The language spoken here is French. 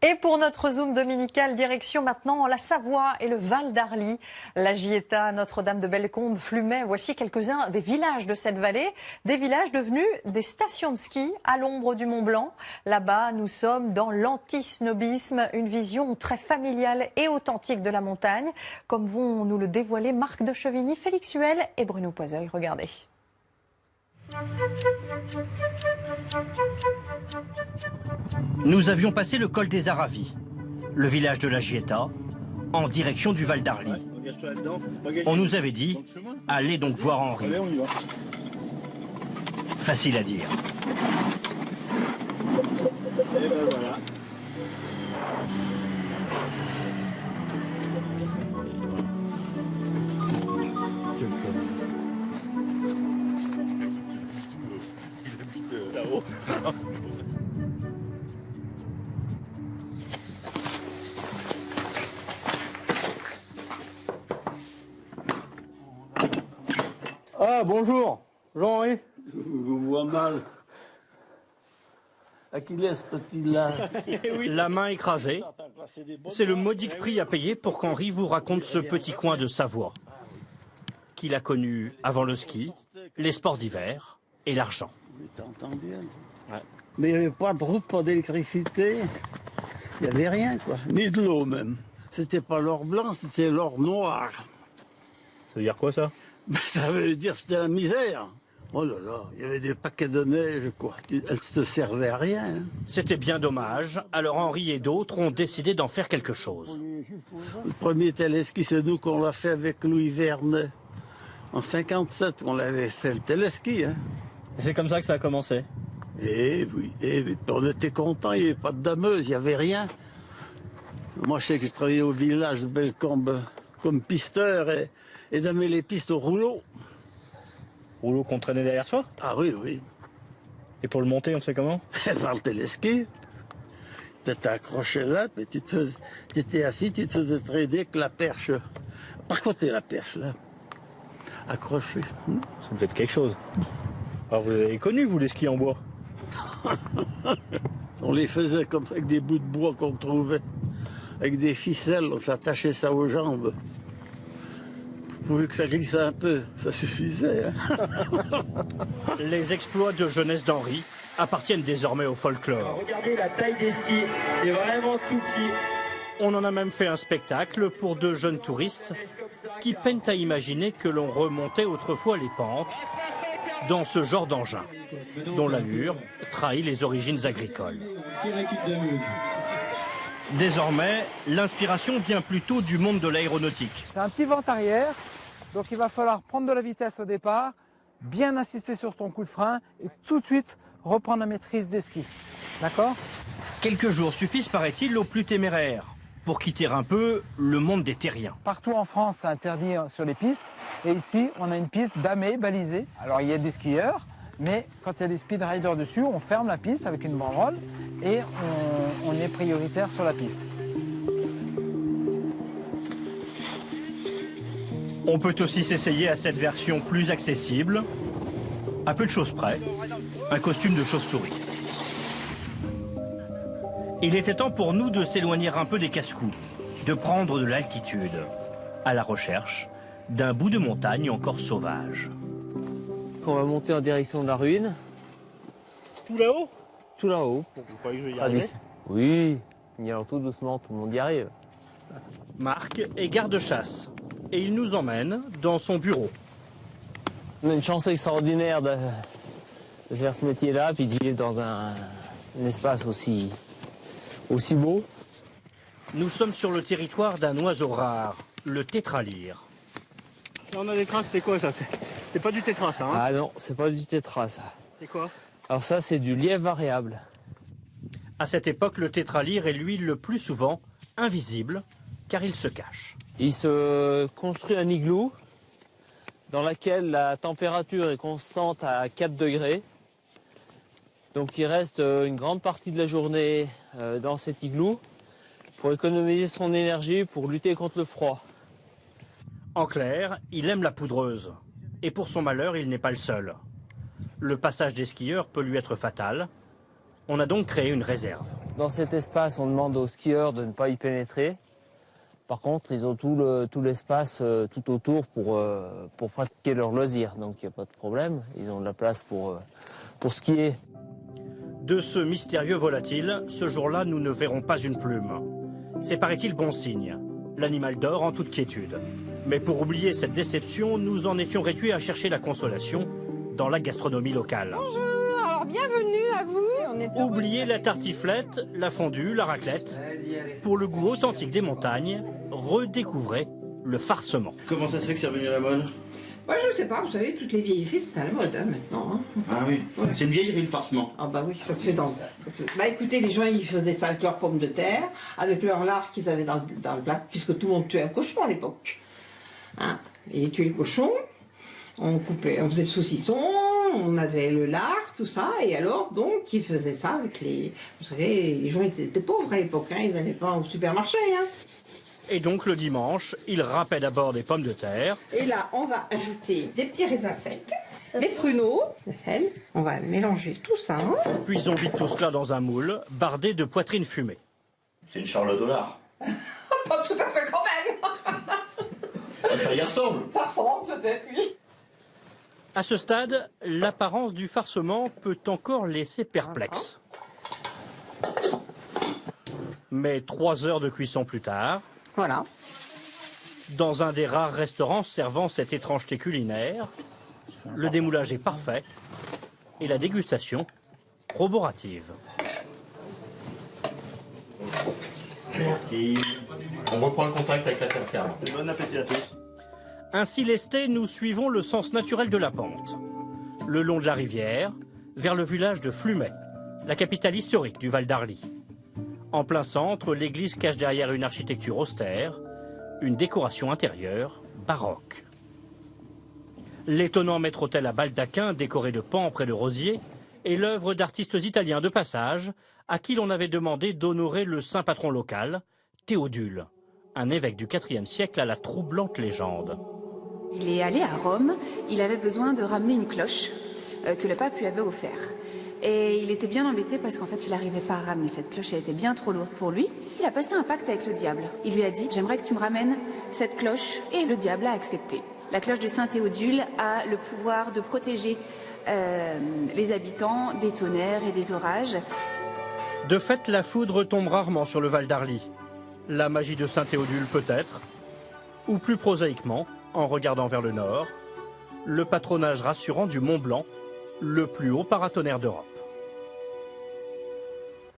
Et pour notre zoom dominical, direction maintenant la Savoie et le Val d'Arly. La Gietta, Notre-Dame de Bellecombe, Flumet, voici quelques-uns des villages de cette vallée. Des villages devenus des stations de ski à l'ombre du Mont Blanc. Là-bas, nous sommes dans l'antisnobisme, une vision très familiale et authentique de la montagne, comme vont nous le dévoiler Marc de Chevigny, Félix Huel et Bruno Poiseuil. Regardez. Nous avions passé le col des Aravis, le village de la Gietta, en direction du Val d'Arly. On nous avait dit, allez donc voir Henri. Facile à dire. Et ben voilà. Là-haut. Ah, bonjour, Jean-Henri. Je vous vois mal. À qui laisse petit-là? La main écrasée, c'est le modique prix à payer pour qu'Henri vous raconte ce petit coin de Savoie, qu'il a connu avant le ski, les sports d'hiver et l'argent. Oui, t'entends bien. Ouais. Mais il n'y avait pas de route, pas d'électricité. Il n'y avait rien, quoi. Ni de l'eau, même. C'était pas l'or blanc, c'était l'or noir. Ça veut dire quoi, ça? Ben, ça veut dire que c'était la misère. Oh là là, il y avait des paquets de neige, quoi. Elle ne se servait à rien. Hein. C'était bien dommage, alors Henri et d'autres ont décidé d'en faire quelque chose. Le premier téléski, c'est nous qu'on l'a fait avec Louis Vernet. En 57, on l'avait fait, le téléski. Hein. C'est comme ça que ça a commencé. Eh oui, on était contents, il n'y avait pas de dameuse, il n'y avait rien. Moi, je sais que je travaillais au village de Bellecombe comme pisteur et damer les pistes au rouleau. Rouleau qu'on traînait derrière soi? Ah oui, oui. Et pour le monter, on sait comment? Par le téléski. Tu étais accroché là, puis tu étais assis, tu te faisais traîner avec la perche. Par côté la perche, là. Accroché. Ça me fait quelque chose. Alors vous avez connu, vous, les skis en bois? On les faisait comme avec des bouts de bois qu'on trouvait. Avec des ficelles, on s'attachait ça aux jambes. Pourvu que ça glisse un peu, ça suffisait. Hein. Les exploits de jeunesse d'Henri appartiennent désormais au folklore. Regardez la taille des skis, c'est vraiment tout petit. On en a même fait un spectacle pour deux jeunes touristes qui peinent à imaginer que l'on remontait autrefois les pentes dans ce genre d'engin, dont l'allure trahit les origines agricoles. Désormais, l'inspiration vient plutôt du monde de l'aéronautique. C'est un petit vent arrière, donc il va falloir prendre de la vitesse au départ, bien insister sur ton coup de frein et tout de suite reprendre la maîtrise des skis. D'accord? Quelques jours suffisent, paraît-il, aux plus téméraires pour quitter un peu le monde des terriens. Partout en France, c'est interdit sur les pistes. Et ici, on a une piste damée, balisée. Alors, il y a des skieurs, mais quand il y a des speed riders dessus, on ferme la piste avec une banderole et on est prioritaire sur la piste. On peut aussi s'essayer à cette version plus accessible, à peu de choses près, un costume de chauve-souris. Il était temps pour nous de s'éloigner un peu des casse-coups, de prendre de l'altitude, à la recherche d'un bout de montagne encore sauvage. On va monter en direction de la ruine. Tout là-haut? Tout là-haut. Vous croyez que je vais y arriver? Oui, y allant tout doucement, tout le monde y arrive. Marc est garde-chasse et il nous emmène dans son bureau. On a une chance extraordinaire de faire ce métier-là, puis de vivre dans un espace aussi beau. Nous sommes sur le territoire d'un oiseau rare, le tétralyre. Là, on a des traces, c'est quoi ça? C'est pas du tétra, ça, hein? Ah non, c'est pas du tétra, ça. C'est quoi? Alors ça, c'est du lièvre variable. À cette époque, le tétralyre est lui le plus souvent invisible, car il se cache. Il se construit un igloo dans lequel la température est constante à 4 degrés. Donc il reste une grande partie de la journée dans cet igloo pour économiser son énergie pour lutter contre le froid. En clair, il aime la poudreuse. Et pour son malheur, il n'est pas le seul. Le passage des skieurs peut lui être fatal. On a donc créé une réserve. Dans cet espace, on demande aux skieurs de ne pas y pénétrer. Par contre, ils ont tout l'espace tout autour pour pratiquer leurs loisirs. Donc il n'y a pas de problème, ils ont de la place pour skier. De ce mystérieux volatile, ce jour-là, nous ne verrons pas une plume. C'est, paraît-il, bon signe. L'animal dort en toute quiétude. Mais pour oublier cette déception, nous en étions réduits à chercher la consolation dans la gastronomie locale. Bonjour, alors bienvenue à vous. Oubliez la tartiflette, la fondue, la raclette. Pour le goût authentique des montagnes, redécouvrez le farcement. Comment ça se fait que c'est revenu à la mode? Moi je sais pas, vous savez, toutes les vieilleries c'est à la mode maintenant. Hein. Ah oui, Ouais. c'est une vieillerie le farcement. Ah bah oui, ça se fait dans... Bah écoutez, les gens ils faisaient ça avec leurs pommes de terre, avec leur lard qu'ils avaient dans le plat, puisque tout le monde tuait un cochon à l'époque. Hein. Et tuer le cochon, on faisait le saucisson, on avait le lard, tout ça, et alors donc ils faisaient ça avec les... Vous savez, les gens ils étaient pauvres à l'époque, hein, ils n'allaient pas au supermarché. Hein. Et donc le dimanche, il râpait d'abord des pommes de terre. Et là, on va ajouter des petits raisins secs, des pruneaux, la sel. On va mélanger tout ça. Hein. Puis on vide tout cela dans un moule, bardé de poitrine fumée. C'est une Charlotte au lard. Pas tout à fait quand même. Ça y ressemble. Ça ressemble peut-être, oui. À ce stade, l'apparence du farcement peut encore laisser perplexe. Mais 3 heures de cuisson plus tard, Voilà. dans un des rares restaurants servant cette étrangeté culinaire, le démoulage est parfait et la dégustation roborative. Merci. On reprend le contact avec la terre ferme. Bon appétit à tous. Ainsi lestés, nous suivons le sens naturel de la pente. Le long de la rivière, vers le village de Flumet, la capitale historique du Val d'Arly. En plein centre, l'église cache derrière une architecture austère, une décoration intérieure baroque. L'étonnant maître-autel à baldaquin décoré de pampres et de rosiers est l'œuvre d'artistes italiens de passage à qui l'on avait demandé d'honorer le saint patron local, Théodule, un évêque du IVe siècle à la troublante légende. Il est allé à Rome, il avait besoin de ramener une cloche que le pape lui avait offert. Et il était bien embêté parce qu'en fait il n'arrivait pas à ramener cette cloche, elle était bien trop lourde pour lui. Il a passé un pacte avec le diable. Il lui a dit « J'aimerais que tu me ramènes cette cloche » et le diable a accepté. La cloche de Saint-Théodule a le pouvoir de protéger les habitants des tonnerres et des orages. De fait, la foudre tombe rarement sur le Val d'Arly. La magie de Saint-Théodule peut-être, ou plus prosaïquement, en regardant vers le nord, le patronage rassurant du Mont Blanc, le plus haut paratonnerre d'Europe.